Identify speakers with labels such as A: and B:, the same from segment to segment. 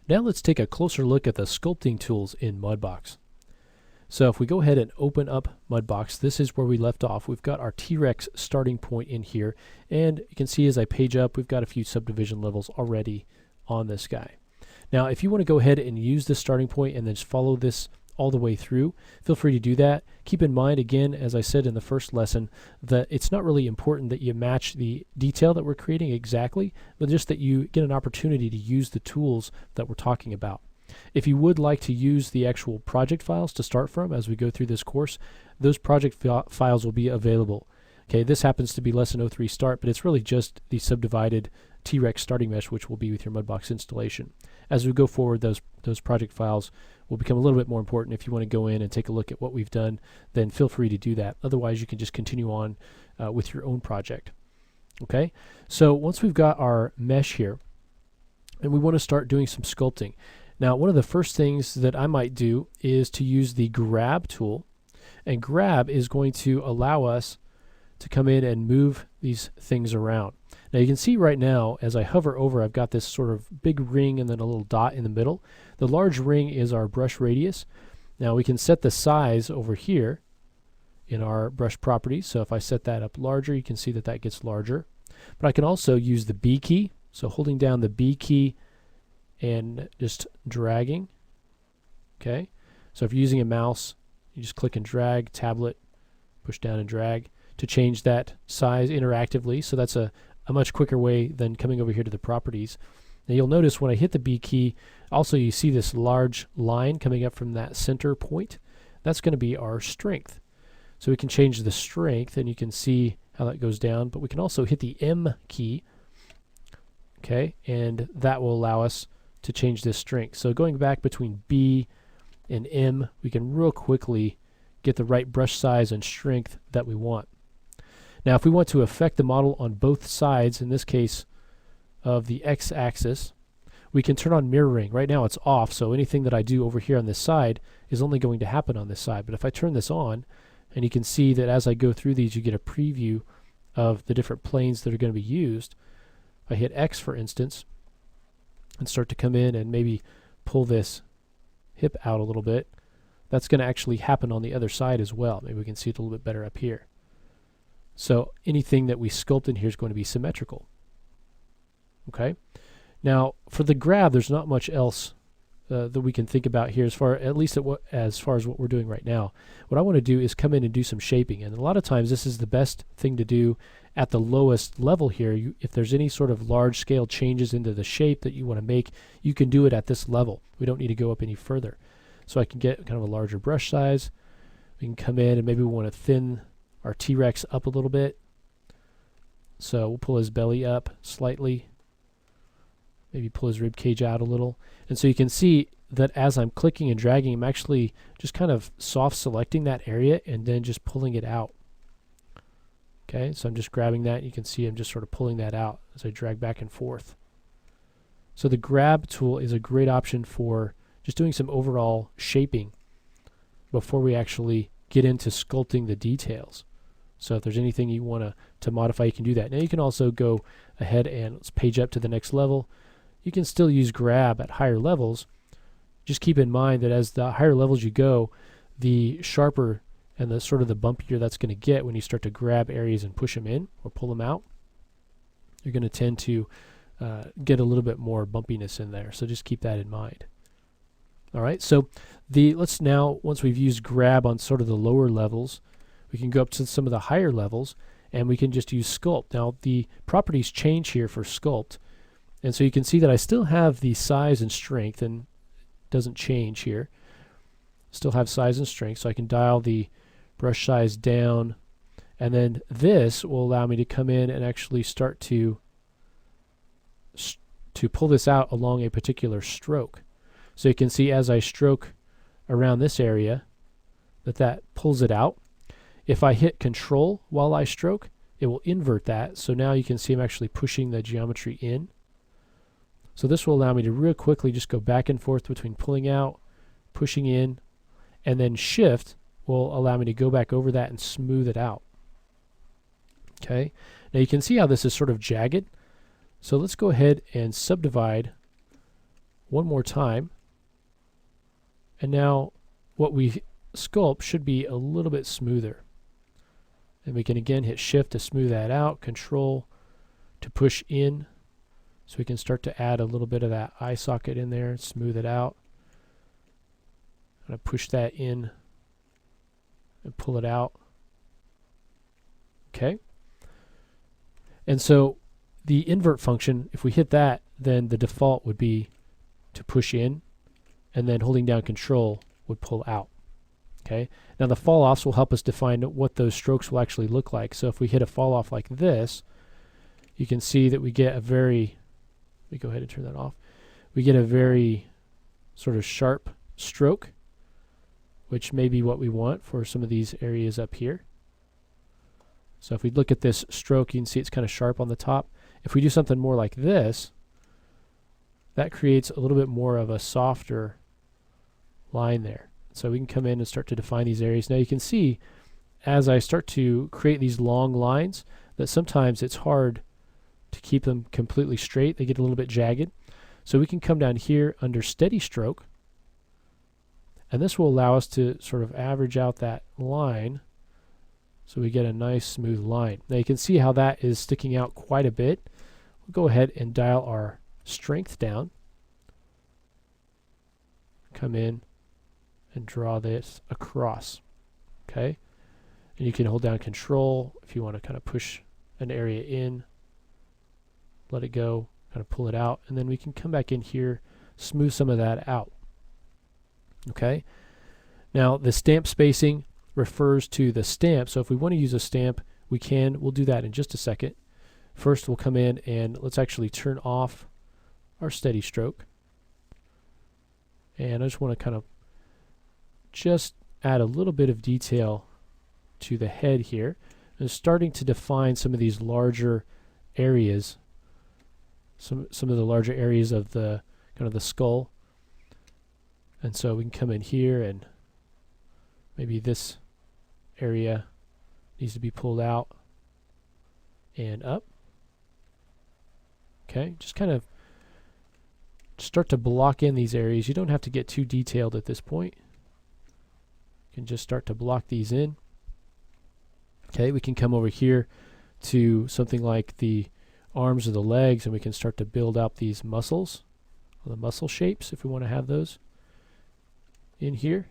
A: Now let's take a closer look at the sculpting tools in Mudbox. So if we go ahead and open up Mudbox, this is where we left off. We've got our T-Rex starting point in here, and you can see as I page up, we've got a few subdivision levels already on this guy. Now if you want to go ahead and use this starting point and then just follow this all the way through, feel free to do that. Keep in mind, again, as I said in the first lesson, that it's not really important that you match the detail that we're creating exactly, but just that you get an opportunity to use the tools that we're talking about. If you would like to use the actual project files to start from as we go through this course, those project files will be available. Okay, this happens to be lesson 03 start, but it's really just the subdivided T-Rex starting mesh, which will be with your Mudbox installation. As we go forward, those project files will become a little bit more important. If you want to go in and take a look at what we've done, then feel free to do that. Otherwise, you can just continue on with your own project. Okay, so once we've got our mesh here, and we want to start doing some sculpting. Now, one of the first things that I might do is to use the grab tool, and grab is going to allow us to come in and move these things around. Now you can see right now as I hover over, I've got this sort of big ring and then a little dot in the middle. The large ring is our brush radius. Now we can set the size over here in our brush properties. So if I set that up larger, you can see that that gets larger. But I can also use the B key. So holding down the B key and just dragging. Okay. So if you're using a mouse, you just click and drag, tablet, push down and drag to change that size interactively. So that's a much quicker way than coming over here to the properties. Now you'll notice when I hit the B key, also you see this large line coming up from that center point. That's going to be our strength. So we can change the strength, and you can see how that goes down, but we can also hit the M key, okay, and that will allow us to change this strength. So going back between B and M, we can real quickly get the right brush size and strength that we want. Now if we want to affect the model on both sides, in this case of the x-axis, we can turn on mirroring. Right now it's off, so anything that I do over here on this side is only going to happen on this side. But if I turn this on, and you can see that as I go through these, you get a preview of the different planes that are going to be used. If I hit X, for instance, and start to come in and maybe pull this hip out a little bit, that's going to actually happen on the other side as well. Maybe we can see it a little bit better up here. So anything that we sculpt in here is going to be symmetrical. Okay. Now for the grab, there's not much else that we can think about here, as far as what we're doing right now. What I want to do is come in and do some shaping, and a lot of times this is the best thing to do at the lowest level here. If there's any sort of large scale changes into the shape that you want to make, you can do it at this level. We don't need to go up any further. So I can get kind of a larger brush size. We can come in and maybe we want to thin our T-Rex up a little bit. So we'll pull his belly up slightly. Maybe pull his rib cage out a little. And so you can see that as I'm clicking and dragging, I'm actually just kind of soft selecting that area and then just pulling it out. Okay, so I'm just grabbing that. You can see I'm just sort of pulling that out as I drag back and forth. So the grab tool is a great option for just doing some overall shaping before we actually get into sculpting the details. So if there's anything you want to modify, you can do that. Now you can also go ahead and let's page up to the next level. You can still use grab at higher levels. Just keep in mind that as the higher levels you go, the sharper and the sort of the bumpier that's going to get when you start to grab areas and push them in or pull them out. You're going to tend to get a little bit more bumpiness in there. So just keep that in mind. All right, so let's now, once we've used grab on sort of the lower levels, we can go up to some of the higher levels and we can just use sculpt. Now the properties change here for sculpt, and so you can see that I still have the size and strength, and it doesn't change here. Still have size and strength, so I can dial the brush size down, and then this will allow me to come in and actually start to pull this out along a particular stroke. So you can see as I stroke around this area that pulls it out. If I hit Control while I stroke, it will invert that. So now you can see I'm actually pushing the geometry in. So this will allow me to real quickly just go back and forth between pulling out, pushing in, and then Shift will allow me to go back over that and smooth it out. Okay. Now you can see how this is sort of jagged. So let's go ahead and subdivide one more time. And now what we sculpt should be a little bit smoother. And we can again hit Shift to smooth that out, Control to push in. So we can start to add a little bit of that eye socket in there, smooth it out. I'm going to push that in and pull it out. Okay. And so the invert function, if we hit that, then the default would be to push in, and then holding down Control would pull out. Okay. Now the fall offs will help us define what those strokes will actually look like. So if we hit a fall off like this, you can see that we get a very, let me go ahead and turn that off. We get a very sort of sharp stroke, which may be what we want for some of these areas up here. So if we look at this stroke, you can see it's kind of sharp on the top. If we do something more like this, that creates a little bit more of a softer line there. So we can come in and start to define these areas. Now you can see as I start to create these long lines that sometimes it's hard to keep them completely straight. They get a little bit jagged. So we can come down here under steady stroke, and this will allow us to sort of average out that line so we get a nice smooth line. Now you can see how that is sticking out quite a bit. We'll go ahead and dial our strength down. Come in and draw this across. Okay? And you can hold down Control if you want to kind of push an area in. Let it go, kind of pull it out, and then we can come back in here, smooth some of that out. Okay? Now the stamp spacing refers to the stamp, so if we want to use a stamp, we can. We'll do that in just a second. First we'll come in and let's actually turn off our steady stroke. And I just want to kind of just add a little bit of detail to the head here, and starting to define some of these larger areas, some of the larger areas of the kind of the skull. And so we can come in here and maybe this area needs to be pulled out and up. Okay, just kind of start to block in these areas. You don't have to get too detailed at this point. You can just start to block these in. Okay, we can come over here to something like the arms or the legs, and we can start to build out these muscles, or the muscle shapes if we want to have those in here.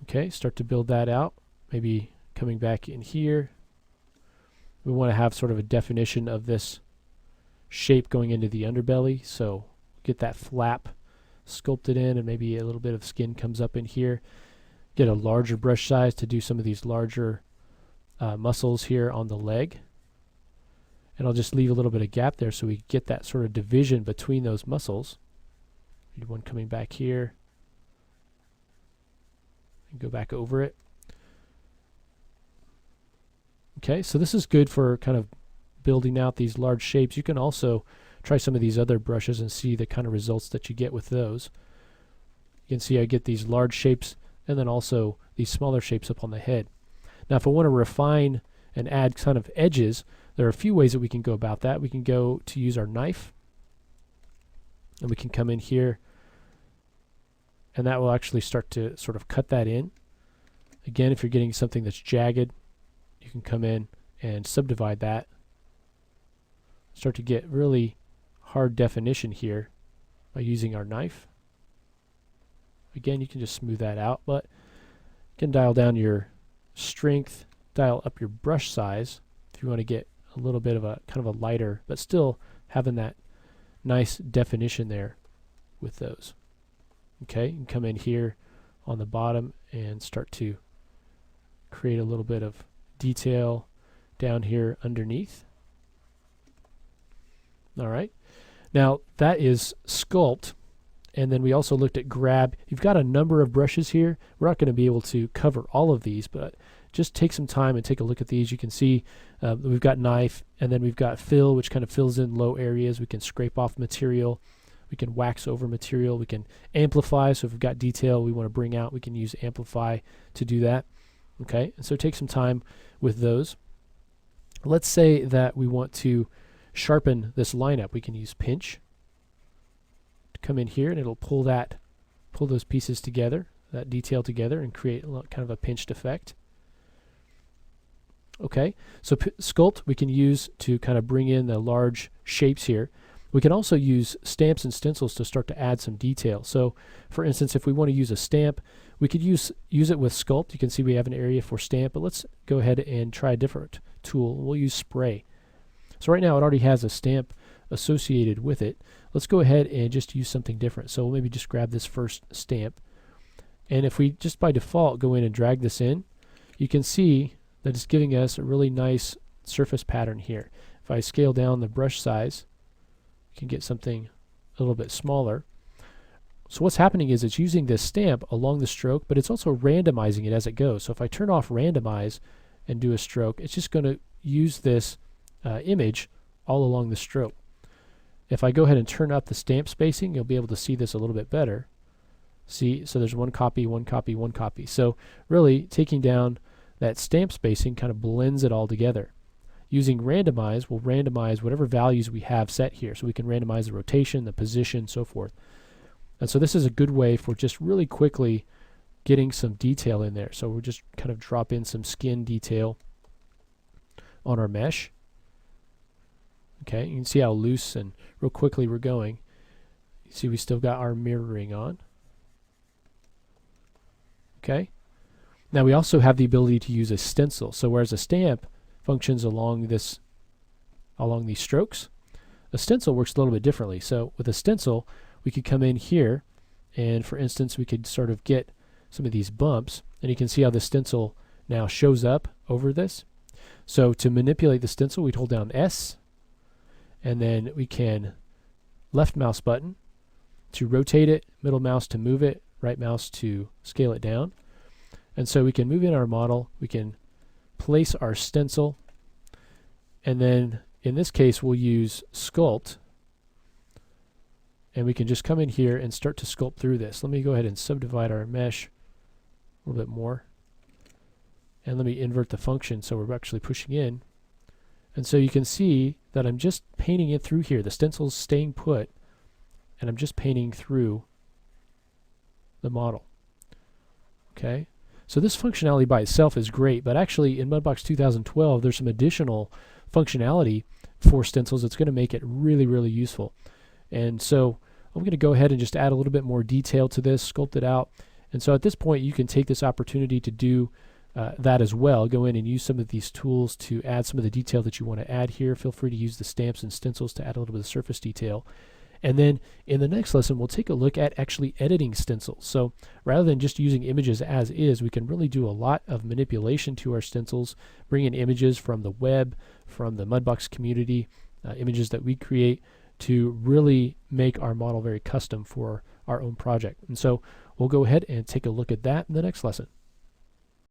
A: Okay, start to build that out. Maybe coming back in here. We want to have sort of a definition of this shape going into the underbelly, so get that flap sculpted in, and maybe a little bit of skin comes up in here. Get a larger brush size to do some of these larger muscles here on the leg. And I'll just leave a little bit of gap there so we get that sort of division between those muscles. Need one coming back here. And go back over it. Okay, so this is good for kind of building out these large shapes. You can also try some of these other brushes and see the kind of results that you get with those. You can see I get these large shapes and then also these smaller shapes up on the head. Now if I want to refine and add kind of edges, there are a few ways that we can go about that. We can go to use our knife, and we can come in here, and that will actually start to sort of cut that in. Again, if you're getting something that's jagged, you can come in and subdivide that. Start to get really hard definition here by using our knife. Again, you can just smooth that out, but you can dial down your strength, dial up your brush size if you want to get a little bit of a kind of a lighter, but still having that nice definition there with those. Okay, you can come in here on the bottom and start to create a little bit of detail down here underneath. All right, now that is sculpt, and then we also looked at grab. You've got a number of brushes here. We're not going to be able to cover all of these, but just take some time and take a look at these. You can see we've got knife, and then we've got fill, which kind of fills in low areas. We can scrape off material. We can wax over material. We can amplify. So if we've got detail we want to bring out, we can use amplify to do that. Okay, and so take some time with those. Let's say that we want to sharpen this line up. We can use pinch. come in here and it'll pull those pieces together, that detail together, and create kind of a pinched effect. Okay, so sculpt we can use to kind of bring in the large shapes here. We can also use stamps and stencils to start to add some detail. So for instance, if we want to use a stamp, we could use it with sculpt. You can see we have an area for stamp, but let's go ahead and try a different tool. We'll use spray. So right now it already has a stamp associated with it. Let's go ahead and just use something different. So we'll maybe just grab this first stamp, and if we just by default go in and drag this in, you can see that it's giving us a really nice surface pattern here. If I scale down the brush size, you can get something a little bit smaller. So what's happening is it's using this stamp along the stroke, but it's also randomizing it as it goes. So if I turn off randomize and do a stroke, it's just going to use this image all along the stroke. If I go ahead and turn up the stamp spacing, you'll be able to see this a little bit better. See, so there's one copy, one copy, one copy. So really taking down that stamp spacing kind of blends it all together. Using randomize, we'll randomize whatever values we have set here. So we can randomize the rotation, the position, so forth. And so this is a good way for just really quickly getting some detail in there. So we'll just kind of drop in some skin detail on our mesh. Okay, you can see how loose and real quickly we're going. You see we still got our mirroring on. Okay. Now we also have the ability to use a stencil. So whereas a stamp functions along these strokes, a stencil works a little bit differently. So with a stencil, we could come in here, and for instance, we could sort of get some of these bumps, and you can see how the stencil now shows up over this. So to manipulate the stencil, we'd hold down S, and then we can left mouse button to rotate it, middle mouse to move it, right mouse to scale it down. And so we can move in our model, we can place our stencil, and then in this case we'll use sculpt, and we can just come in here and start to sculpt through this. Let me go ahead and subdivide our mesh a little bit more, and let me invert the function so we're actually pushing in. And so you can see that I'm just painting it through here. The stencil's staying put, and I'm just painting through the model. Okay. So this functionality by itself is great, but actually in Mudbox 2012 there's some additional functionality for stencils that's going to make it really, really useful. And so I'm going to go ahead and just add a little bit more detail to this, sculpt it out. And so at this point you can take this opportunity to do that as well. Go in and use some of these tools to add some of the detail that you want to add here. Feel free to use the stamps and stencils to add a little bit of surface detail. And then in the next lesson, we'll take a look at actually editing stencils. So rather than just using images as is, we can really do a lot of manipulation to our stencils, bring in images from the web, from the Mudbox community, images that we create to really make our model very custom for our own project. And so we'll go ahead and take a look at that in the next lesson.